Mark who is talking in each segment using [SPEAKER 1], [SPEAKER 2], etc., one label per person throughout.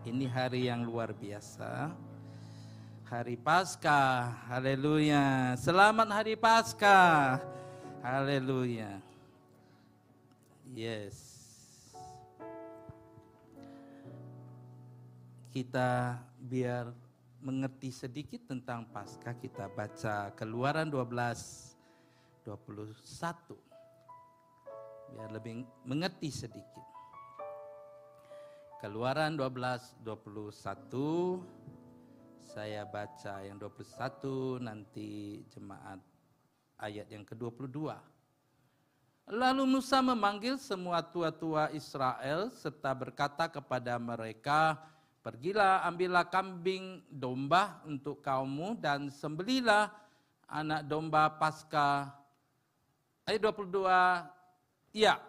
[SPEAKER 1] Ini hari yang luar biasa. Hari Paskah. Haleluya. Selamat Hari Paskah. Haleluya. Yes. Kita biar mengerti sedikit tentang Paskah, kita baca Keluaran 12:21. Biar lebih mengerti sedikit. Keluaran 12:21, saya baca yang 21, nanti jemaat ayat yang ke-22. Lalu Musa memanggil semua tua-tua Israel serta berkata kepada mereka, pergilah, ambillah kambing domba untuk kaummu dan sembelilah anak domba Paskah. Ayat 22, ya.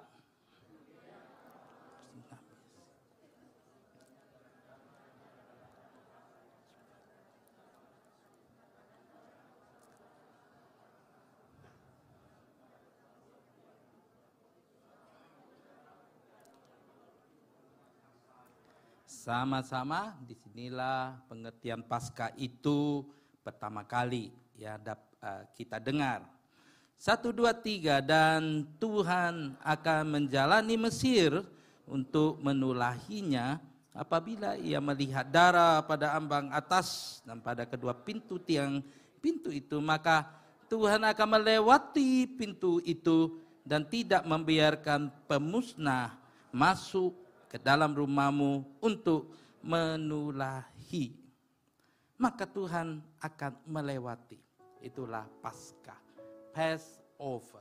[SPEAKER 1] Sama-sama, disinilah pengertian Paskah itu pertama kali ya kita dengar. 1, 2, 3, dan Tuhan akan menjalani Mesir untuk menulahinya apabila ia melihat darah pada ambang atas dan pada kedua pintu tiang pintu itu, maka Tuhan akan melewati pintu itu dan tidak membiarkan pemusnah masuk ke dalam rumahmu untuk menulahi. Maka Tuhan akan melewati. Itulah Paskah. Passover.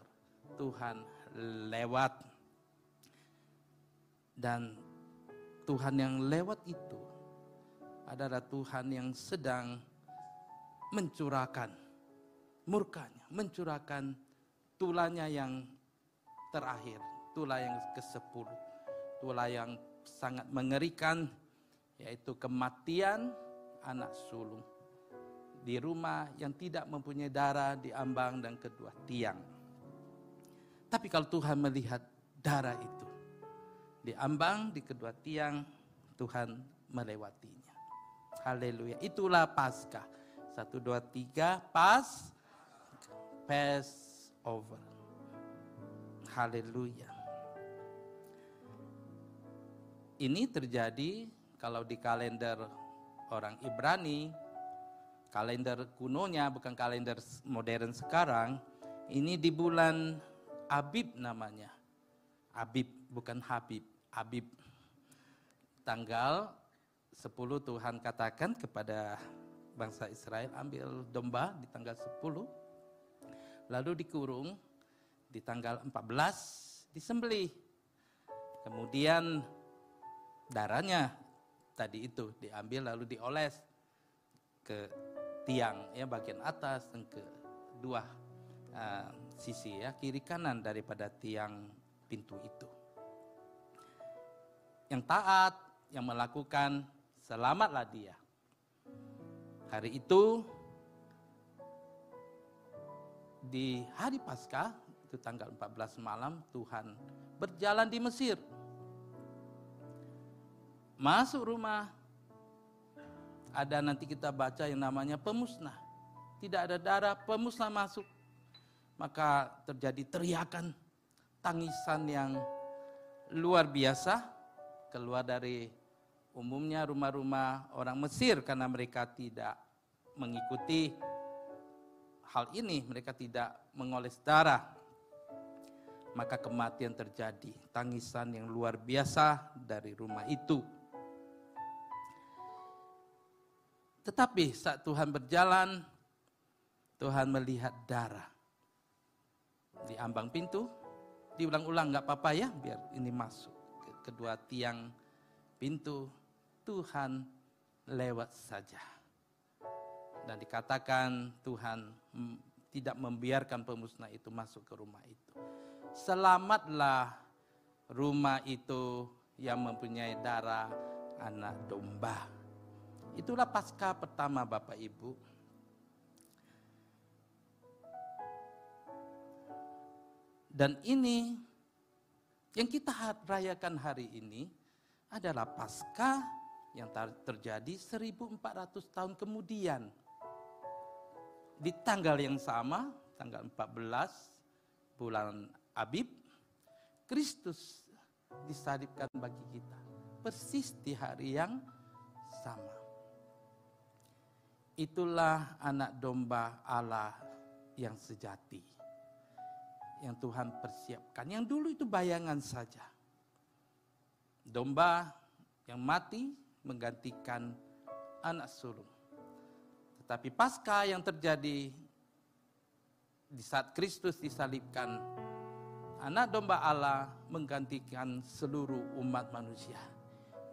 [SPEAKER 1] Tuhan lewat. Dan Tuhan yang lewat itu adalah Tuhan yang sedang mencurahkan murkanya, mencurahkan tulanya yang terakhir, tulah yang ke-10. Itulah yang sangat mengerikan, yaitu kematian anak sulung di rumah yang tidak mempunyai darah di ambang dan kedua tiang. Tapi kalau Tuhan melihat darah itu di ambang, di kedua tiang, Tuhan melewatinya. Haleluya. Itulah Paskah. 1, 2, 3, Passover. Haleluya. Ini terjadi kalau di kalender orang Ibrani, kalender kunonya bukan kalender modern sekarang, ini di bulan Abib namanya. Abib, bukan Habib, Abib. Tanggal 10 Tuhan katakan kepada bangsa Israel, ambil domba di tanggal 10, lalu dikurung, di tanggal 14 disembelih. Kemudian darahnya tadi itu diambil lalu dioles ke tiang ya, bagian atas dan ke dua sisi ya, kiri kanan daripada tiang pintu itu. Yang taat, yang melakukan, selamatlah dia. Hari itu di hari Paskah itu tanggal 14 malam Tuhan berjalan di Mesir. Masuk rumah, ada nanti kita baca yang namanya pemusnah. Tidak ada darah, pemusnah masuk. Maka terjadi teriakan, tangisan yang luar biasa. Keluar dari umumnya rumah-rumah orang Mesir karena mereka tidak mengikuti hal ini. Mereka tidak mengoles darah. Maka kematian terjadi, tangisan yang luar biasa dari rumah itu. Tetapi saat Tuhan berjalan, Tuhan melihat darah di ambang pintu. Diulang-ulang gak apa-apa ya, biar ini masuk ke kedua tiang pintu. Tuhan lewat saja. Dan dikatakan Tuhan tidak membiarkan pemusnah itu masuk ke rumah itu. Selamatlah rumah itu yang mempunyai darah anak domba. Itulah Paskah pertama Bapak Ibu. Dan ini yang kita rayakan hari ini adalah Paskah yang terjadi 1400 tahun kemudian. Di tanggal yang sama, tanggal 14 bulan Abib, Kristus disalibkan bagi kita. Persis di hari yang sama. Itulah anak domba Allah yang sejati. Yang Tuhan persiapkan. Yang dulu itu bayangan saja. Domba yang mati menggantikan anak sulung. Tetapi pasca yang terjadi di saat Kristus disalibkan, anak domba Allah menggantikan seluruh umat manusia.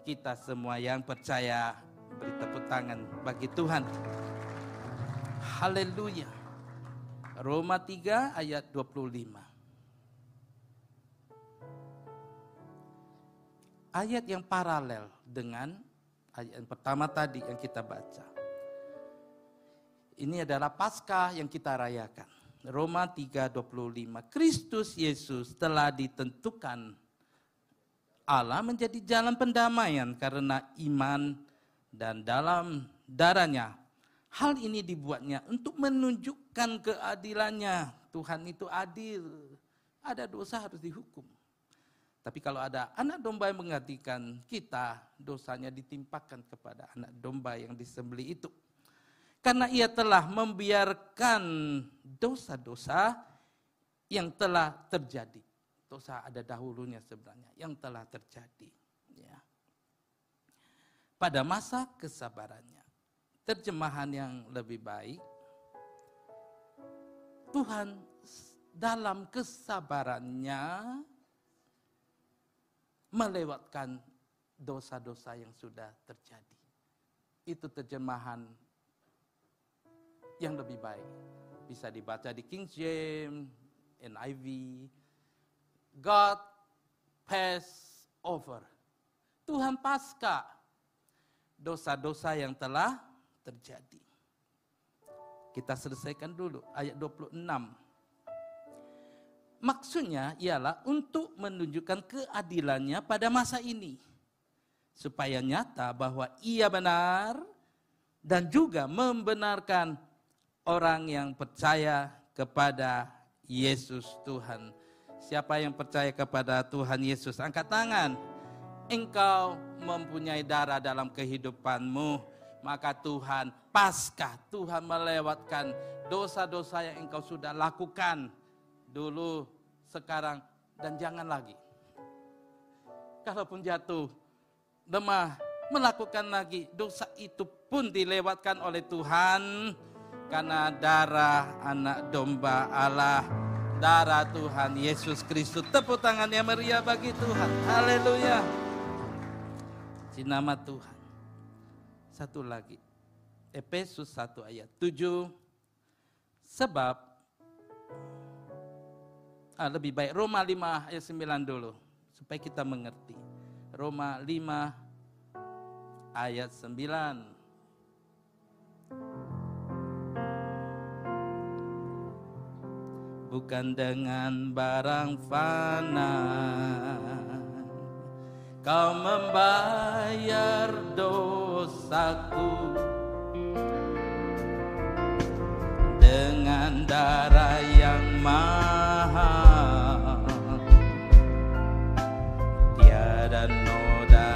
[SPEAKER 1] Kita semua yang percaya beri tepuk tangan bagi Tuhan. Haleluya. Roma 3 ayat 25. Ayat yang paralel dengan ayat yang pertama tadi yang kita baca. Ini adalah Paskah yang kita rayakan. Roma 3:25. Kristus Yesus telah ditentukan Allah menjadi jalan pendamaian karena iman dan dalam darahnya. Hal ini dibuatnya untuk menunjukkan keadilannya. Tuhan itu adil. Ada dosa harus dihukum. Tapi kalau ada anak domba yang menggantikan kita, dosanya ditimpakan kepada anak domba yang disembelih itu. Karena ia telah membiarkan dosa-dosa yang telah terjadi. Dosa ada dahulunya sebenarnya, yang telah terjadi. Ya. Pada masa kesabarannya. Terjemahan yang lebih baik, Tuhan dalam kesabarannya melewatkan dosa-dosa yang sudah terjadi. Itu terjemahan yang lebih baik. Bisa dibaca di King James, NIV. God pass over. Tuhan pasca dosa-dosa yang telah terjadi. Kita selesaikan dulu ayat 26. Maksudnya ialah untuk menunjukkan keadilannya pada masa ini. Supaya nyata bahwa ia benar dan juga membenarkan orang yang percaya kepada Yesus Tuhan. Siapa yang percaya kepada Tuhan Yesus? Angkat tangan. Engkau mempunyai darah dalam kehidupanmu. Maka Tuhan, Paskah, Tuhan melewatkan dosa-dosa yang engkau sudah lakukan. Dulu, sekarang, dan jangan lagi. Kalaupun jatuh, lemah, melakukan lagi. Dosa itu pun dilewatkan oleh Tuhan. Karena darah anak domba Allah, darah Tuhan Yesus Kristus. Tepuk tangan yang meriah bagi Tuhan. Haleluya. Di nama Tuhan. Satu lagi. Efesus 1 ayat 7. Sebab, lebih baik Roma 5 ayat 9 dulu. Supaya kita mengerti. Roma 5 ayat 9. Bukan dengan barang fana kau membayar dosaku, dengan darah yang mahal, tiada noda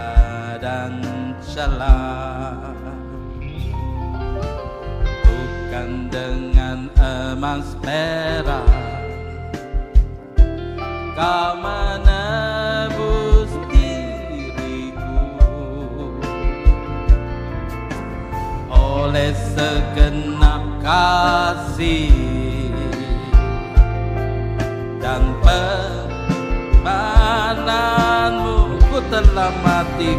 [SPEAKER 1] dan celah. Bukan dengan emas perak kau menebus diriku, oleh segenap kasih dan pengorbananmu. Ku telah mati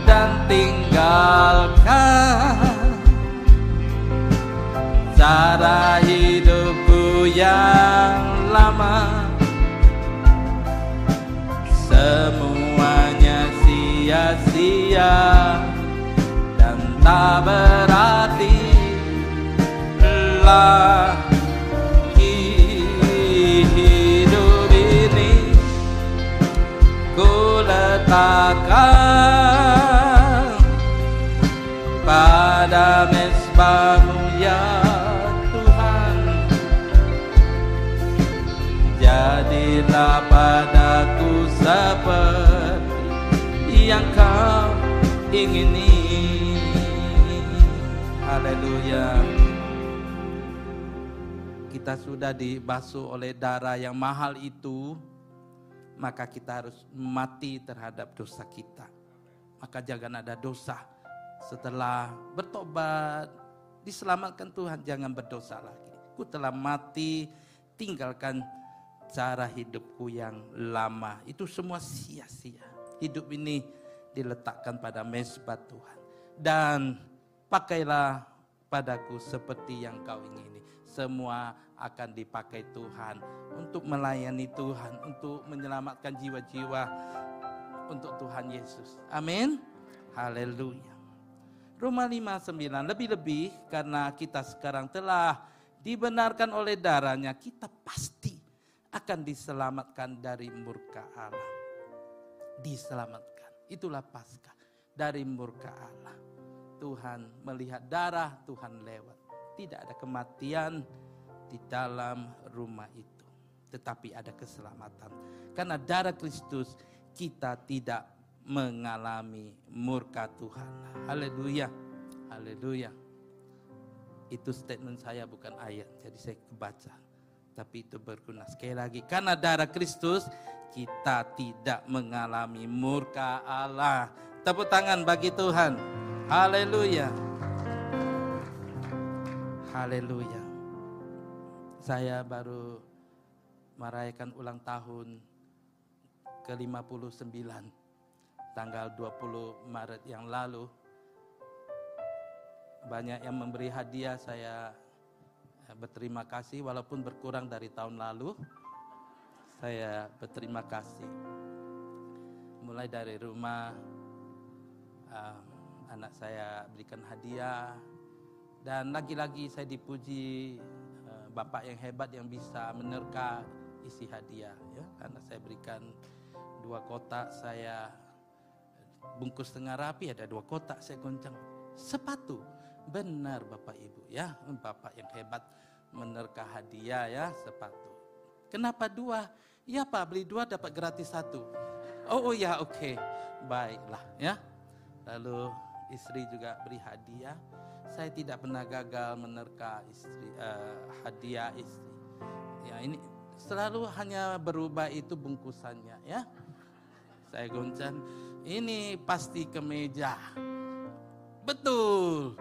[SPEAKER 1] dan tinggalkan cara hidupku yang lama. Semuanya sia-sia dan tak berarti lagi hidup ini. Ku diletakkan pada mezbah-Mu ya Tuhan. Jadilah padaku seperti yang Kau ingini. Haleluya. Kita sudah dibasuh oleh darah yang mahal itu, maka kita harus mati terhadap dosa kita. Maka jangan ada dosa. Setelah bertobat, diselamatkan Tuhan, jangan berdosa lagi. Ku telah mati, tinggalkan cara hidupku yang lama. Itu semua sia-sia. Hidup ini diletakkan pada mezbah Tuhan. Dan pakailah padaku seperti yang Kau ingini. Semua akan dipakai Tuhan untuk melayani Tuhan, untuk menyelamatkan jiwa-jiwa untuk Tuhan Yesus. Amin. Haleluya. Roma 5:9, lebih-lebih karena kita sekarang telah dibenarkan oleh darahnya, kita pasti akan diselamatkan dari murka Allah. Diselamatkan, itulah Paskah, dari murka Allah. Tuhan melihat darah, Tuhan lewat. Tidak ada kematian di dalam rumah itu, tetapi ada keselamatan. Karena darah Kristus kita tidak mengalami murka Tuhan. Haleluya, haleluya. Itu statement saya, bukan ayat, jadi saya kebaca. Tapi itu berguna. Sekali lagi, karena darah Kristus kita tidak mengalami murka Allah. Tepuk tangan bagi Tuhan. Haleluya, haleluya. Saya baru merayakan ulang tahun ke-59 tanggal 20 Maret yang lalu. Banyak yang memberi hadiah, saya berterima kasih walaupun berkurang dari tahun lalu. Saya berterima kasih. Mulai dari rumah, anak saya berikan hadiah, dan lagi-lagi saya dipuji Bapak yang hebat yang bisa menerka isi hadiah, ya. Karena saya berikan 2 kotak, saya bungkus setengah rapi, ada 2 kotak saya goncang. Sepatu, benar Bapak Ibu, ya. Bapak yang hebat menerka hadiah, ya, sepatu. Kenapa 2? Ya Pak, beli 2 dapat gratis 1. Oh ya, oke. Baiklah, ya. Lalu istri juga beri hadiah. Saya tidak pernah gagal menerka hadiah istri. Ya, ini selalu hanya berubah itu bungkusannya, ya. Saya goncang, ini pasti kemeja. Betul.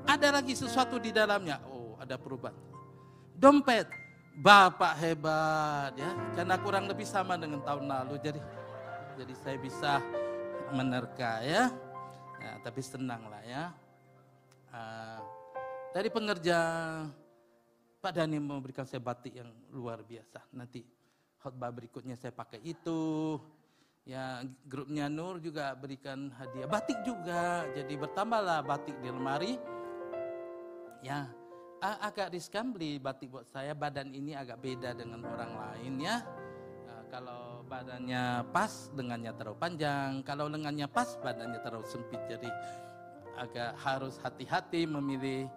[SPEAKER 1] Ada lagi sesuatu di dalamnya. Oh, ada perubahan. Dompet. Bapak hebat, ya. Karena kurang lebih sama dengan tahun lalu, jadi saya bisa menerka, ya. Ya, tapi senanglah, ya. Dari pengerja, Pak Dhani memberikan saya batik yang luar biasa. Nanti khotbah berikutnya saya pakai itu. Ya, grupnya Nur juga berikan hadiah batik juga. Jadi bertambahlah batik di lemari. Ya, agak riskan beli batik buat saya. Badan ini agak beda dengan orang lain, ya. Kalau badannya pas, lengannya terlalu panjang. Kalau lengannya pas, badannya terlalu sempit. Jadi agak harus hati-hati memilih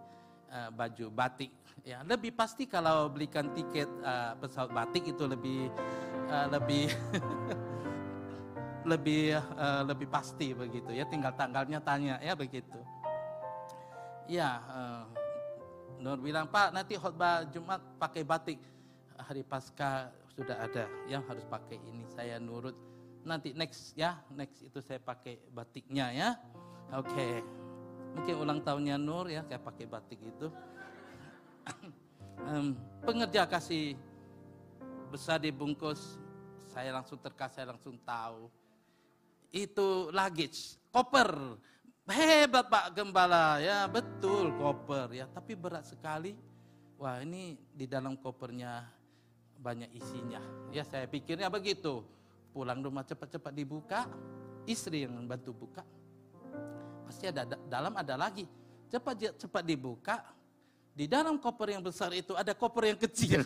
[SPEAKER 1] baju batik. Ya, lebih pasti kalau belikan tiket pesawat batik itu lebih lebih pasti begitu, ya. Tinggal tanggalnya tanya, ya, begitu. Ya, Nur bilang, Pak, nanti khotbah Jumat pakai batik. Hari Paskah sudah ada yang harus pakai ini. Saya nurut. Nanti next itu saya pakai batiknya, ya. Oke. Mungkin ulang tahunnya Nur, ya, kayak pakai batik itu. Pengerja kasih besar dibungkus, saya langsung saya langsung tahu. Itu luggage, koper. Hebat Pak Gembala, ya, betul, koper, ya, tapi berat sekali. Wah, ini di dalam kopernya banyak isinya. Ya, saya pikirnya begitu. Pulang rumah cepat-cepat dibuka, istri yang membantu buka. Pasti dalam ada lagi. Cepat dibuka. Di dalam koper yang besar itu ada koper yang kecil.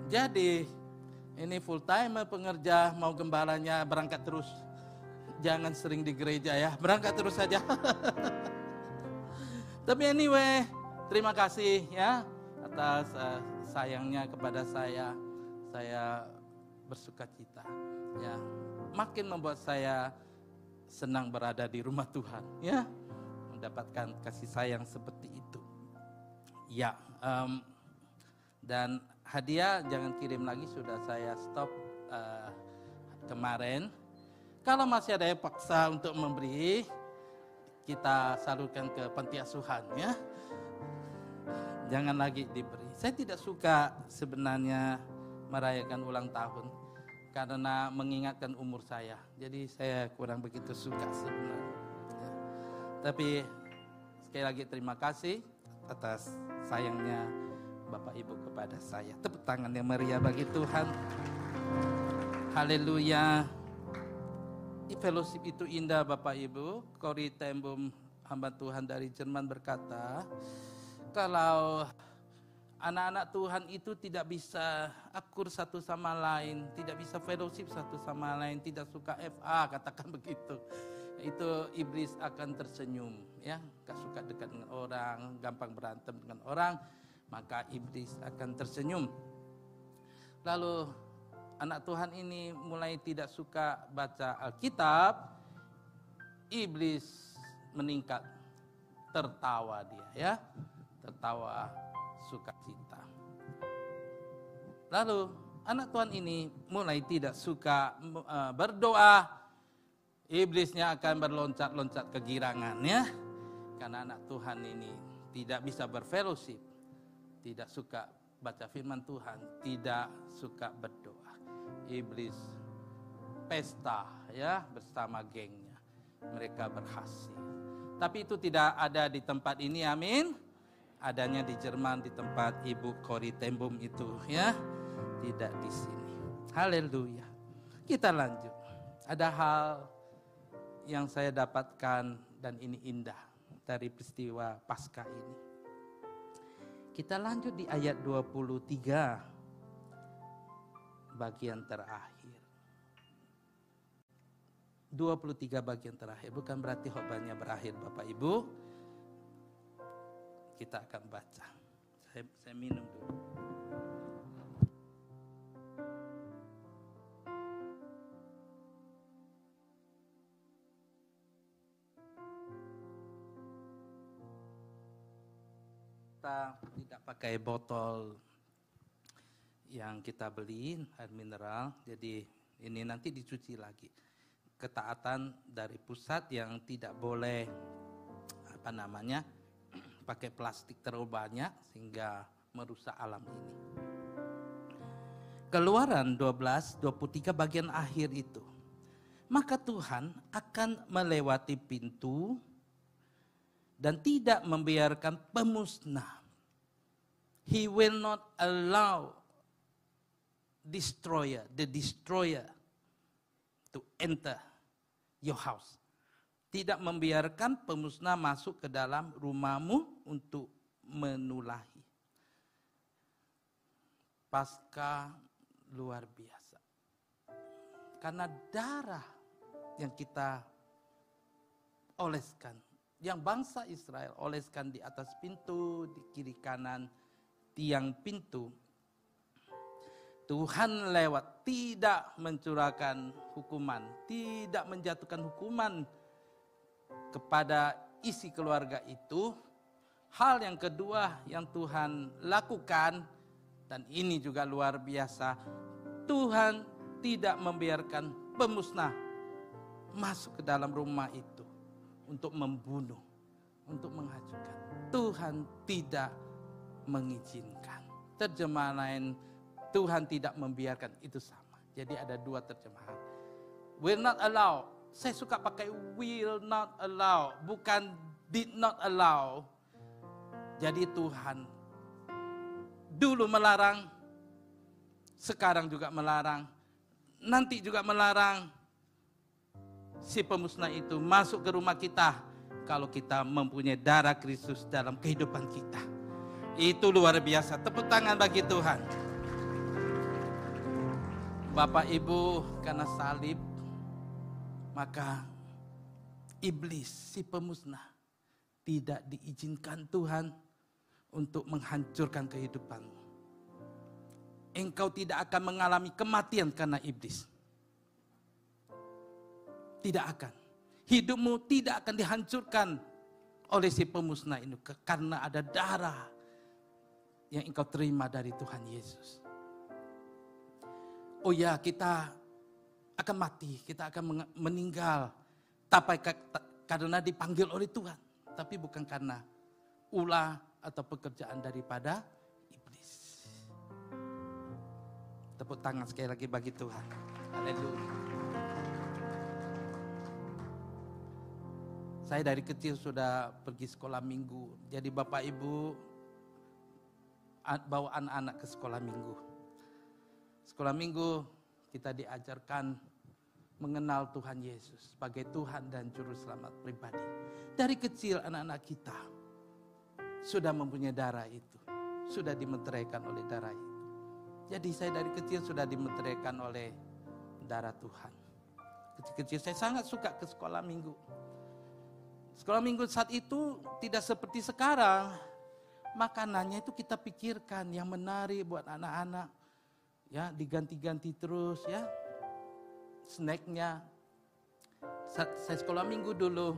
[SPEAKER 1] Jadi Ini full time pengerja, mau gembalanya berangkat terus. Jangan sering di gereja ya, berangkat terus saja. Tapi anyway, terima kasih ya atas sayangnya kepada saya. Saya bersuka cita ya. Makin membuat saya senang berada di rumah Tuhan ya. Mendapatkan kasih sayang seperti itu. Ya, dan hadiah jangan kirim lagi, sudah saya stop kemarin. Kalau masih ada yang paksa untuk memberi, kita salurkan ke panti asuhan ya. Jangan lagi diberi. Saya tidak suka sebenarnya merayakan ulang tahun karena mengingatkan umur saya. Jadi saya kurang begitu suka sebenarnya. Ya. Tapi sekali lagi terima kasih atas sayangnya Bapak Ibu kepada saya. Tepuk tangan yang meriah bagi Tuhan. Haleluya. Fellowship itu indah Bapak Ibu. Corrie ten Boom, hamba Tuhan dari Jerman berkata, kalau anak-anak Tuhan itu tidak bisa akur satu sama lain, tidak bisa fellowship satu sama lain, tidak suka FA, katakan begitu, itu iblis akan tersenyum, ya, gak suka dekat dengan orang, gampang berantem dengan orang, maka iblis akan tersenyum. Lalu anak Tuhan ini mulai tidak suka baca Alkitab, iblis meningkat, tertawa dia ya, tertawa sukacita. Lalu anak Tuhan ini mulai tidak suka berdoa, iblisnya akan berloncat-loncat kegirangan ya, karena anak Tuhan ini tidak bisa berfellowship, tidak suka baca firman Tuhan, tidak suka berdoa. Iblis pesta ya bersama gengnya, mereka berhasil. Tapi itu tidak ada di tempat ini, amin. Adanya di Jerman, di tempat Ibu Corrie ten Boom itu ya, tidak di sini. Haleluya. Kita lanjut. Ada hal yang saya dapatkan dan ini indah dari peristiwa Paskah ini. Kita lanjut di ayat 23. Bagian terakhir. 23 bagian terakhir. Bukan berarti khotbahnya berakhir Bapak Ibu. Kita akan baca. Saya minum dulu. Kita tidak pakai botol yang kita beli, air mineral, jadi ini nanti dicuci lagi. Ketaatan dari pusat yang tidak boleh pakai plastik terlalu banyak sehingga merusak alam ini. Keluaran 12:23 bagian akhir itu. Maka Tuhan akan melewati pintu dan tidak membiarkan pemusnah. He will not allow the destroyer to enter your house. Tidak membiarkan pemusnah masuk ke dalam rumahmu untuk menulahi. Paskah luar biasa. Karena darah yang kita oleskan, yang bangsa Israel oleskan di atas pintu, di kiri kanan tiang pintu, Tuhan lewat, tidak mencurahkan hukuman, tidak menjatuhkan hukuman kepada isi keluarga itu. Hal yang kedua yang Tuhan lakukan, dan ini juga luar biasa, Tuhan tidak membiarkan pemusnah masuk ke dalam rumah itu untuk membunuh, untuk menghancurkan. Tuhan tidak mengizinkan. Terjemahan lain, Tuhan tidak membiarkan, itu sama. Jadi ada dua terjemahan. Will not allow. Saya suka pakai will not allow, bukan did not allow. Jadi Tuhan dulu melarang, sekarang juga melarang, nanti juga melarang si pemusnah itu masuk ke rumah kita kalau kita mempunyai darah Kristus dalam kehidupan kita. Itu luar biasa. Tepuk tangan bagi Tuhan. Bapak Ibu, karena salib, maka iblis, si pemusnah, tidak diizinkan Tuhan untuk menghancurkan kehidupanmu. Engkau tidak akan mengalami kematian karena iblis. Tidak akan. Hidupmu tidak akan dihancurkan oleh si pemusnah ini karena ada darah yang engkau terima dari Tuhan Yesus. Oh ya, kita akan mati, kita akan meninggal karena dipanggil oleh Tuhan, tapi bukan karena ulah atau pekerjaan daripada iblis. Tepuk tangan sekali lagi bagi Tuhan. Haleluya. Saya dari kecil sudah pergi sekolah minggu, jadi Bapak Ibu bawa anak-anak ke sekolah minggu. Sekolah minggu kita diajarkan mengenal Tuhan Yesus sebagai Tuhan dan Juru Selamat pribadi. Dari kecil anak-anak kita sudah mempunyai darah itu, sudah dimeteraikan oleh darah itu. Jadi saya dari kecil sudah dimeteraikan oleh darah Tuhan. Kecil-kecil saya sangat suka ke sekolah minggu. Sekolah minggu saat itu tidak seperti sekarang. Makanannya itu kita pikirkan yang menarik buat anak-anak. Ya, diganti-ganti terus ya. Snacknya. Saya sekolah minggu dulu.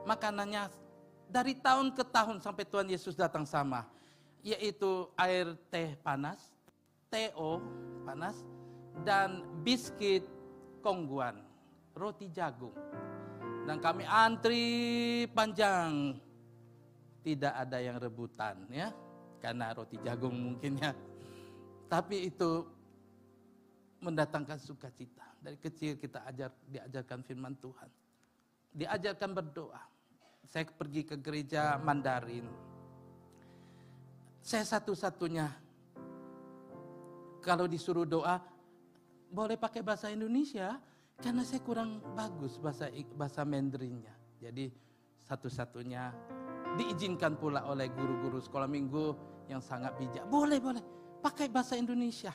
[SPEAKER 1] Makanannya dari tahun ke tahun sampai Tuhan Yesus datang sama. Yaitu air teh panas, TO panas, dan biskuit kongguan, roti jagung. Dan kami antri panjang. Tidak ada yang rebutan ya. Karena roti jagung mungkin ya. Tapi itu mendatangkan sukacita. Dari kecil kita diajarkan firman Tuhan. Diajarkan berdoa. Saya pergi ke gereja Mandarin. Saya satu-satunya kalau disuruh doa boleh pakai bahasa Indonesia karena saya kurang bagus bahasa Mandarinnya. Jadi satu-satunya diizinkan pula oleh guru-guru sekolah minggu yang sangat bijak. Boleh. Pakai bahasa Indonesia.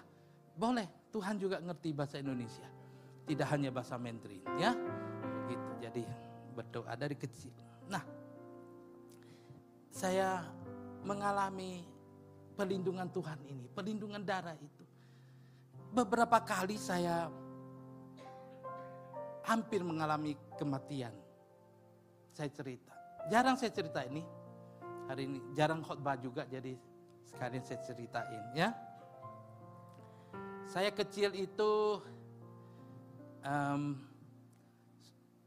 [SPEAKER 1] Boleh, Tuhan juga ngerti bahasa Indonesia. Tidak hanya bahasa Mandarin, ya. Begitu. Jadi berdoa dari kecil. Nah, saya mengalami perlindungan Tuhan ini, perlindungan darah itu. Beberapa kali saya hampir mengalami kematian. Saya cerita. Jarang saya cerita ini. Hari ini jarang khotbah juga, jadi sekalian saya ceritain ya. Saya kecil itu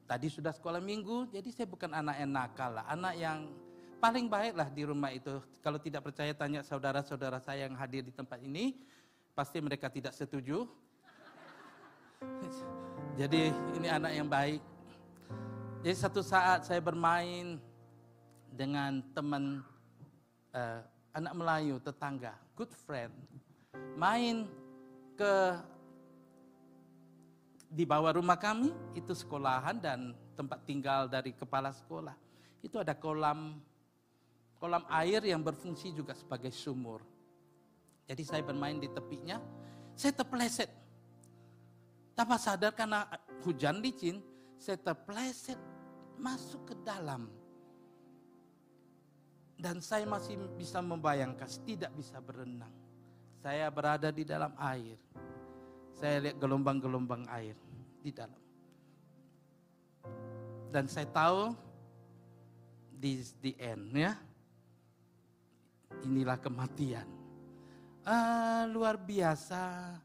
[SPEAKER 1] tadi sudah sekolah minggu, jadi saya bukan anak yang nakal lah, anak yang paling baik lah di rumah itu. Kalau tidak percaya tanya saudara-saudara saya yang hadir di tempat ini, pasti mereka tidak setuju. Jadi ini anak yang baik. Jadi satu saat saya bermain dengan teman anak Melayu, tetangga, good friend. Main di bawah rumah kami, itu sekolahan dan tempat tinggal dari kepala sekolah. Itu ada kolam air yang berfungsi juga sebagai sumur. Jadi saya bermain di tepinya, saya terpeleset. Tanpa sadar karena hujan licin, saya terpeleset masuk ke dalam. Dan saya masih bisa membayangkan, tidak bisa berenang. Saya berada di dalam air. Saya lihat gelombang-gelombang air di dalam. Dan saya tahu, this the end ya. Inilah kematian. Luar biasa.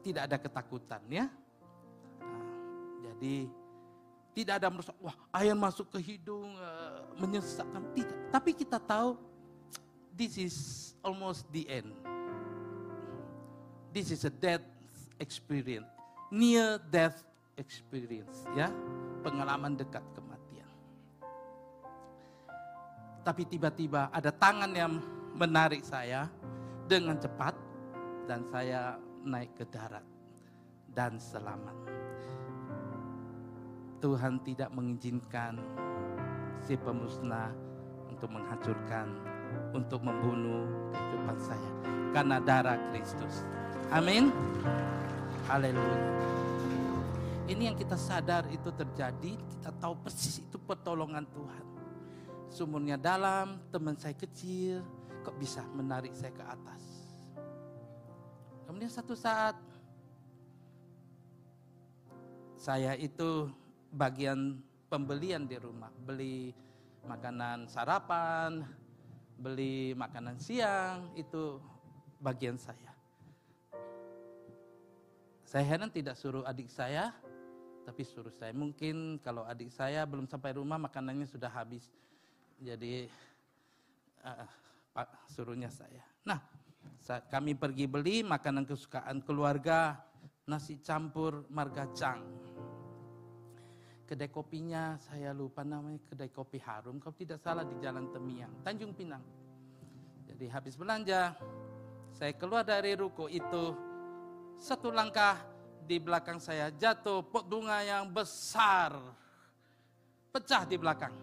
[SPEAKER 1] Tidak ada ketakutan ya. Jadi tidak ada merasa, wah air masuk ke hidung, menyesakkan. Tidak. Tapi kita tahu, this is almost the end. This is a death experience, near death experience, ya, pengalaman dekat kematian. Tapi tiba-tiba ada tangan yang menarik saya dengan cepat dan saya naik ke darat dan selamat. Tuhan tidak mengizinkan si pemusnah untuk menghancurkan, untuk membunuh kehidupan saya. Karena darah Kristus. Amin. Haleluya. Ini yang kita sadar itu terjadi, kita tahu persis itu pertolongan Tuhan. Sumurnya dalam, teman saya kecil, kok bisa menarik saya ke atas. Kemudian satu saat, saya itu bagian pembelian di rumah. Beli makanan sarapan, beli makanan siang, itu bagian saya. Saya heran tidak suruh adik saya, tapi suruh saya. Mungkin kalau adik saya belum sampai rumah makanannya sudah habis. Jadi suruhnya saya. Nah, kami pergi beli makanan kesukaan keluarga, nasi campur margacang. Kedai kopinya saya lupa namanya, kedai kopi Harum, kalau tidak salah di Jalan Temiang, Tanjung Pinang. Jadi habis belanja, saya keluar dari ruko itu, satu langkah di belakang saya jatuh pot bunga yang besar, pecah di belakang.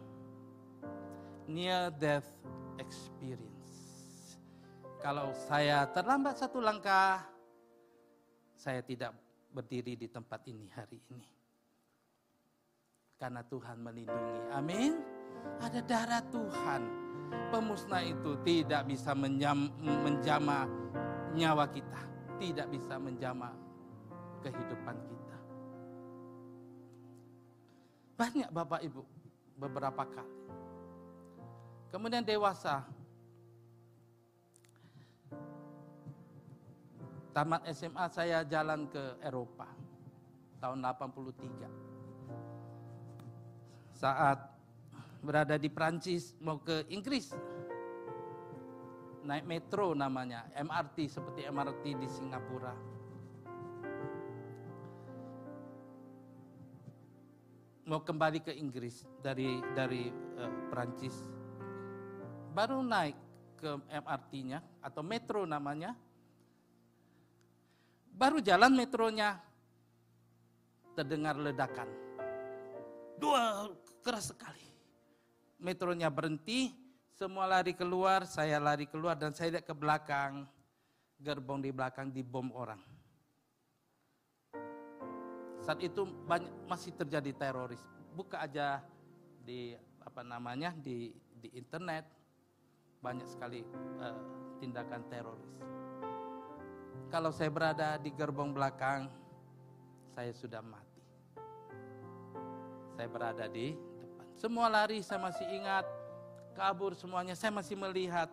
[SPEAKER 1] Near death experience. Kalau saya terlambat satu langkah, saya tidak berdiri di tempat ini hari ini. Karena Tuhan melindungi. Amin. Ada darah Tuhan. Pemusnah itu tidak bisa menjamah nyawa kita. Tidak bisa menjamah kehidupan kita. Banyak Bapak Ibu, beberapa kali. Kemudian dewasa. Tamat SMA saya jalan ke Eropa. Tahun 83. Saat berada di Prancis mau ke Inggris. Naik metro namanya, MRT seperti MRT di Singapura. Mau kembali ke Inggris dari Prancis. Baru naik ke MRT-nya atau metro namanya. Baru jalan metronya terdengar ledakan. Dua keras sekali. Metronya berhenti. Semua lari keluar, saya lari keluar dan saya lihat ke belakang, gerbong di belakang dibom orang. Saat itu masih terjadi teroris. Buka aja di di internet, banyak sekali tindakan teroris. Kalau saya berada di gerbong belakang, saya sudah mati. Saya berada di depan. Semua lari, saya masih ingat. Kabur semuanya, saya masih melihat.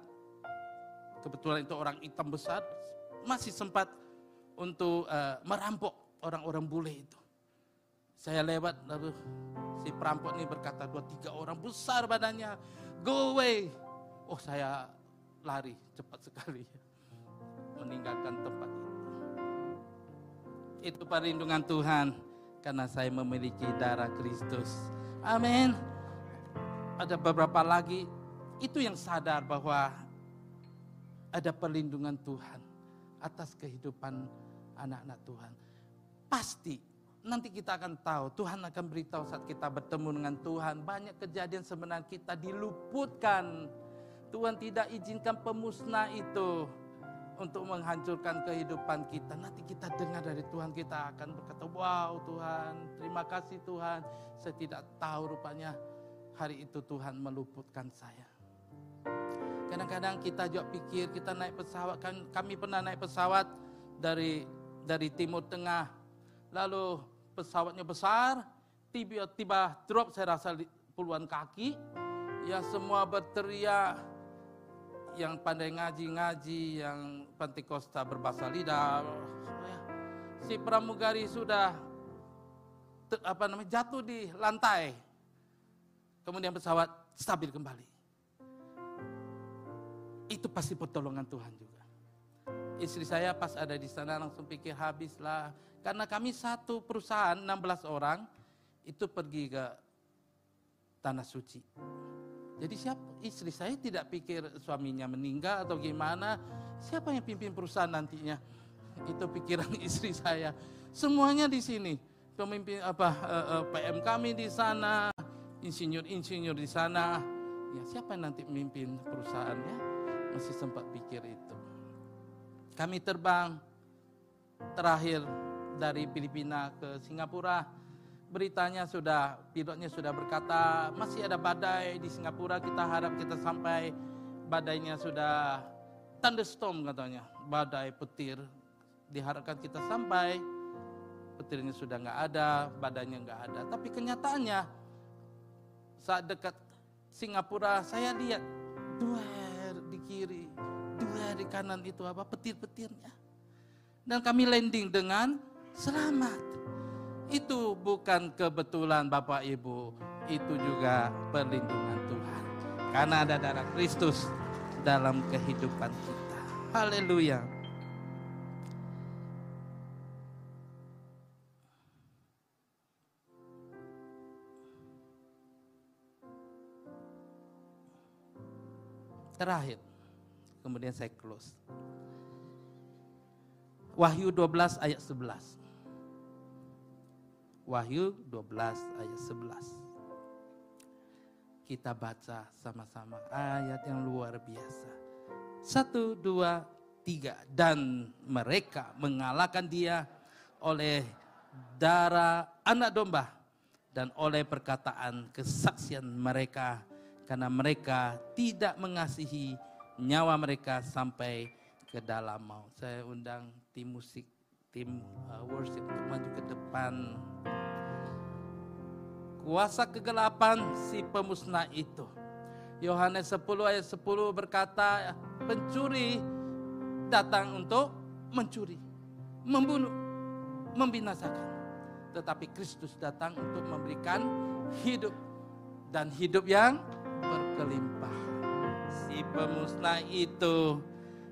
[SPEAKER 1] Kebetulan itu orang hitam besar, masih sempat untuk merampok orang-orang bule itu. Saya lewat, lalu si perampok ini berkata, 2-3 orang besar badannya, go away. Oh, saya lari cepat sekali, meninggalkan tempat itu. Itu perlindungan Tuhan, karena saya memiliki darah Kristus. Amin. Ada beberapa lagi, itu yang sadar bahwa ada perlindungan Tuhan atas kehidupan anak-anak Tuhan. Pasti nanti kita akan tahu, Tuhan akan beritahu saat kita bertemu dengan Tuhan. Banyak kejadian sebenarnya kita diluputkan. Tuhan tidak izinkan pemusnah itu untuk menghancurkan kehidupan kita. Nanti kita dengar dari Tuhan, kita akan berkata, wow Tuhan, terima kasih Tuhan. Saya tidak tahu rupanya hari itu Tuhan meluputkan saya. Kadang-kadang kita juga pikir kita naik pesawat, kan kami pernah naik pesawat dari Timur Tengah, lalu pesawatnya besar, tiba-tiba drop, saya rasa puluhan kaki, ya semua berteriak, yang pandai ngaji, yang Pentakosta berbahasa lidah, si pramugari sudah jatuh di lantai. Kemudian pesawat stabil kembali. Itu pasti pertolongan Tuhan juga. Istri saya pas ada di sana langsung pikir habislah. Karena kami satu perusahaan 16 orang itu pergi ke Tanah Suci. Jadi istri saya tidak pikir suaminya meninggal atau gimana. Siapa yang pimpin perusahaan nantinya? Itu pikiran istri saya. Semuanya di sini. Pemimpin PM kami di sana. Insinyur di sana, ya siapa yang nanti memimpin perusahaannya? Masih sempat pikir itu. Kami terbang terakhir dari Filipina ke Singapura, beritanya pilotnya sudah berkata masih ada badai di Singapura, kita harap kita sampai, badainya sudah thunderstorm katanya, badai petir, diharapkan kita sampai, petirnya sudah nggak ada, badainya nggak ada. Tapi kenyataannya saat dekat Singapura saya lihat dua di kiri, dua di kanan itu petir-petirnya. Dan kami landing dengan selamat. Itu bukan kebetulan Bapak Ibu, itu juga perlindungan Tuhan. Karena ada darah Kristus dalam kehidupan kita. Haleluya. Terakhir, kemudian saya close. Wahyu 12 ayat 11. Wahyu 12 ayat 11. Kita baca sama-sama ayat yang luar biasa. 1, 2, 3. Dan mereka mengalahkan dia oleh darah anak domba dan oleh perkataan kesaksian mereka, karena mereka tidak mengasihi nyawa mereka sampai ke dalam maut. Saya undang tim musik, tim worship untuk maju ke depan. Kuasa kegelapan si pemusnah itu. Yohanes 10 ayat 10 berkata, pencuri datang untuk mencuri, membunuh, membinasakan. Tetapi Kristus datang untuk memberikan hidup, dan hidup yang berkelimpahan. Si pemusnah itu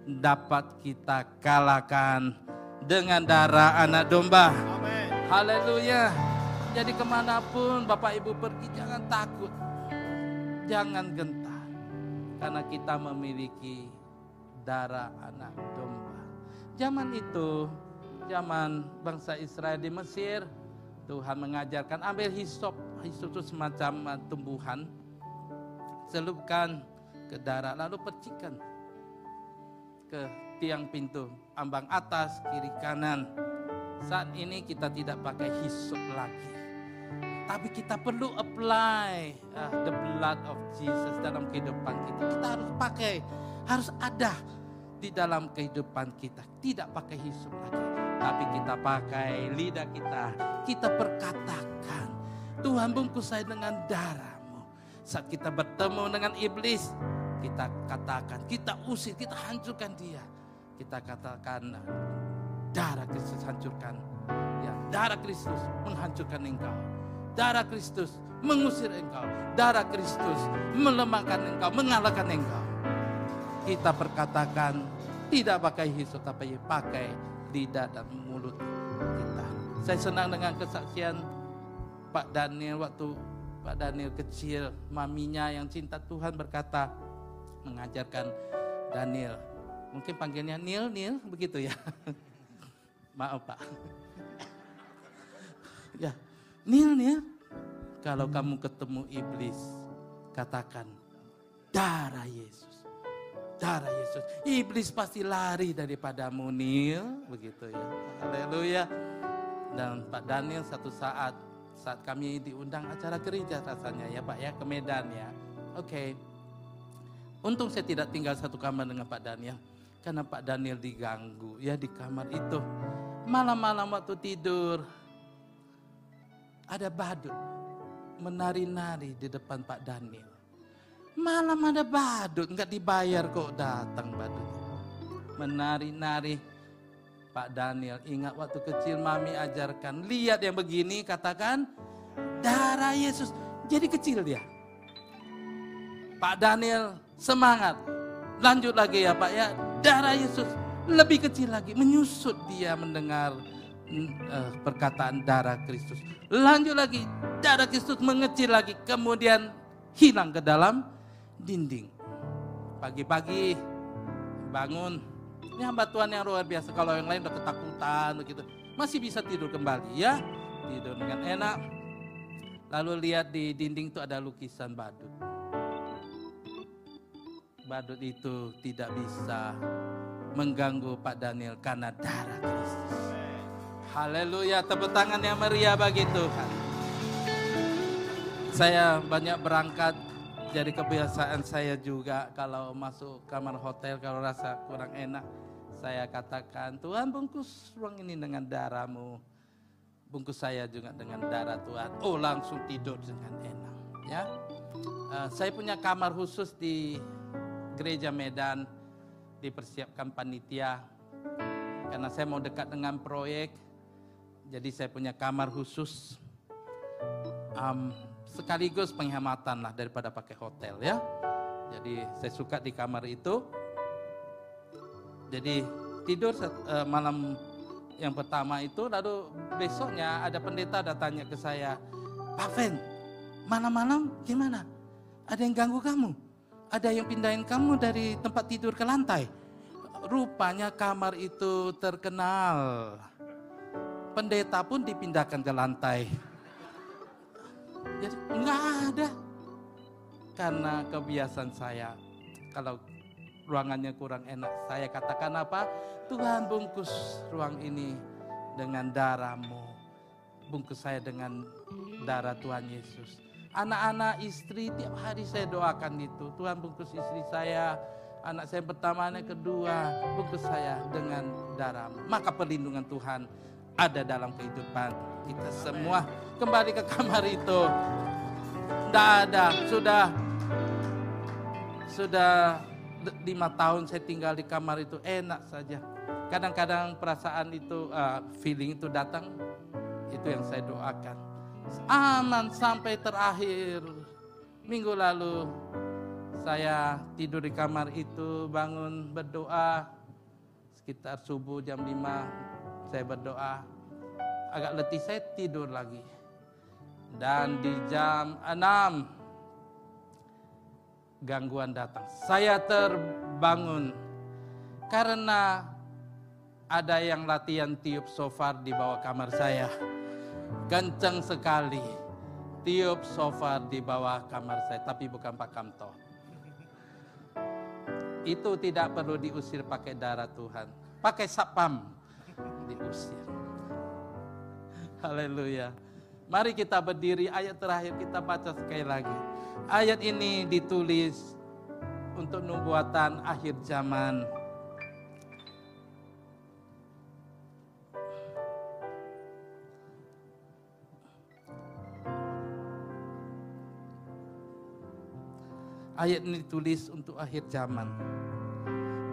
[SPEAKER 1] dapat kita kalahkan dengan darah anak domba.
[SPEAKER 2] Amin.
[SPEAKER 1] Haleluya. Jadi kemanapun Bapak Ibu pergi, jangan takut, jangan gentar, karena kita memiliki darah anak domba. Zaman itu, zaman bangsa Israel di Mesir, Tuhan mengajarkan ambil hisop. Hisop itu semacam tumbuhan, celupkan ke darah, lalu percikan ke tiang pintu, ambang atas, kiri, kanan. Saat ini kita tidak pakai hisop lagi, tapi kita perlu apply the blood of Jesus dalam kehidupan kita. Kita harus pakai, harus ada di dalam kehidupan kita. Tidak pakai hisop lagi, tapi kita pakai lidah kita perkatakan, Tuhan bungkus saya dengan darah-Mu. Saat kita bertemu dengan iblis, kita katakan, kita usir, kita hancurkan dia. Kita katakan, darah Kristus hancurkan. Ya, darah Kristus menghancurkan engkau. Darah Kristus mengusir engkau. Darah Kristus melemahkan engkau, mengalahkan engkau. Kita perkatakan, tidak pakai hisop, tapi pakai lidah dan mulut kita. Saya senang dengan kesaksian Pak Daniel. Waktu Pak Daniel kecil, maminya yang cinta Tuhan berkata, mengajarkan Daniel, mungkin panggilnya Nil, begitu ya. Maaf Pak. Ya, Nil, kalau kamu ketemu iblis, katakan darah Yesus. Darah Yesus. Iblis pasti lari daripadamu, Nil, begitu ya. Haleluya. Dan Pak Daniel satu saat kami diundang acara gereja rasanya ya Pak ya, ke Medan ya. Oke. Untung saya tidak tinggal satu kamar dengan Pak Daniel, karena Pak Daniel diganggu ya di kamar itu. Malam-malam waktu tidur, ada badut menari-nari di depan Pak Daniel. Malam ada badut, enggak dibayar kok datang badutnya. Menari-nari. Pak Daniel ingat waktu kecil mami ajarkan, lihat yang begini katakan darah Yesus. Jadi kecil dia. Pak Daniel semangat. Lanjut lagi ya Pak ya, darah Yesus. Lebih kecil lagi, menyusut dia mendengar perkataan darah Kristus. Lanjut lagi, darah Kristus mengecil lagi, kemudian hilang ke dalam dinding. Pagi-pagi bangun, ini hamba Tuhan yang luar biasa. Kalau yang lain udah ketakutan begitu, masih bisa tidur kembali ya, tidur dengan enak. Lalu lihat di dinding itu ada lukisan badut. Badut itu tidak bisa mengganggu Pak Daniel karena darah Kristus. Haleluya, tepuk tangan yang meriah bagi Tuhan. Saya banyak berangkat, jadi kebiasaan saya juga kalau masuk kamar hotel, kalau rasa kurang enak, saya katakan, Tuhan bungkus ruang ini dengan darah-Mu. Bungkus saya juga dengan darah Tuhan. Oh, langsung tidur dengan enak. Ya, saya punya kamar khusus di Gereja Medan, dipersiapkan panitia. Karena saya mau dekat dengan proyek, jadi saya punya kamar khusus. Sekaligus penghematan lah daripada pakai hotel ya. Jadi saya suka di kamar itu. Jadi tidur malam yang pertama itu, lalu besoknya ada pendeta datanya ke saya, Pak Fen, malam-malam gimana? Ada yang ganggu kamu? Ada yang pindahin kamu dari tempat tidur ke lantai? Rupanya kamar itu terkenal. Pendeta pun dipindahkan ke lantai. Jadi enggak ada. Karena kebiasaan saya, kalau ruangannya kurang enak, saya katakan apa? Tuhan bungkus ruang ini dengan darah-Mu. Bungkus saya dengan darah Tuhan Yesus. Anak-anak, istri, tiap hari saya doakan itu. Tuhan bungkus istri saya, anak saya pertama, anak kedua, bungkus saya dengan darah-Mu. Maka perlindungan Tuhan ada dalam kehidupan kita semua. Kembali ke kamar itu, tidak ada, sudah 5 tahun saya tinggal di kamar itu, enak saja. Kadang-kadang perasaan itu, feeling itu datang, itu yang saya doakan. Aman sampai terakhir minggu lalu, saya tidur di kamar itu, bangun berdoa, sekitar subuh jam 5, saya berdoa, agak letih saya tidur lagi. Dan di jam 6, gangguan datang. Saya terbangun karena ada yang latihan tiup shofar di bawah kamar saya. Kencang sekali tiup shofar di bawah kamar saya, tapi bukan Pak Kamto. Itu tidak perlu diusir pakai darah Tuhan, pakai sapam diusir. Haleluya. Mari kita berdiri, ayat terakhir kita baca sekali lagi. Ayat ini ditulis untuk nubuatan akhir zaman. Ayat ini ditulis untuk akhir zaman.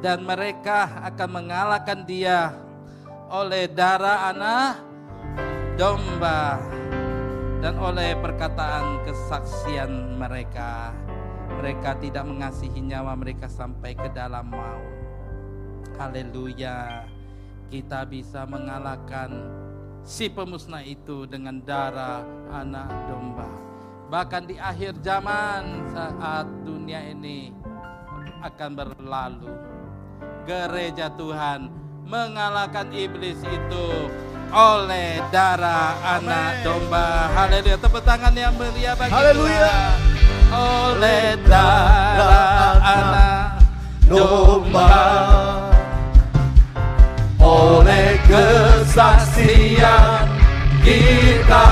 [SPEAKER 1] Dan mereka akan mengalahkan dia oleh darah anak domba dan oleh perkataan kesaksian mereka. Mereka tidak mengasihi nyawa mereka sampai ke dalam maut. Haleluya. Kita bisa mengalahkan si pemusnah itu dengan darah anak domba. Bahkan di akhir zaman, saat dunia ini akan berlalu, gereja Tuhan mengalahkan iblis itu oleh darah anak domba. Haleluya, tepuk tangan yang meriah bagi Tuhan. Oleh darah anak domba, oleh kesaksian kita,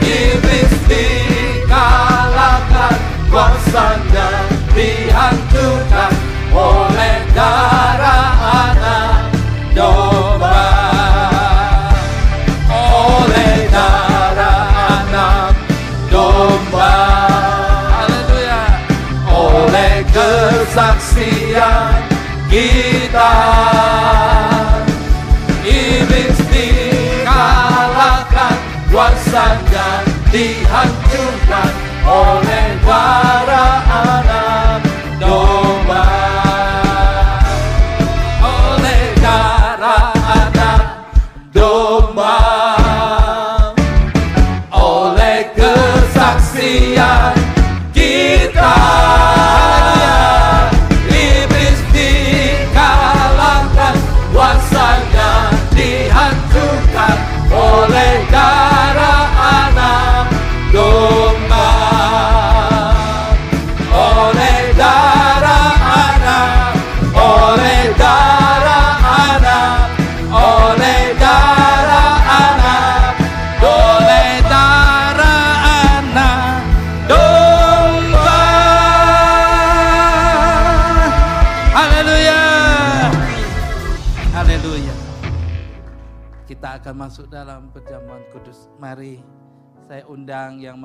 [SPEAKER 1] iblis dikalahkan, kuasanya dihancurkan oleh darah anak domba, oleh darah anak domba. Haleluya. Oleh kesaksian kita, iblis dikalahkan, kuasanya dihancurkan oleh darah anak domba. Oleh darah anak domba, oleh kesaksian kita, iblis dikalahkan, kuasanya dihancurkan oleh darah anak domba. Kita akan masuk dalam perjamuan kudus. Mari saya undang yang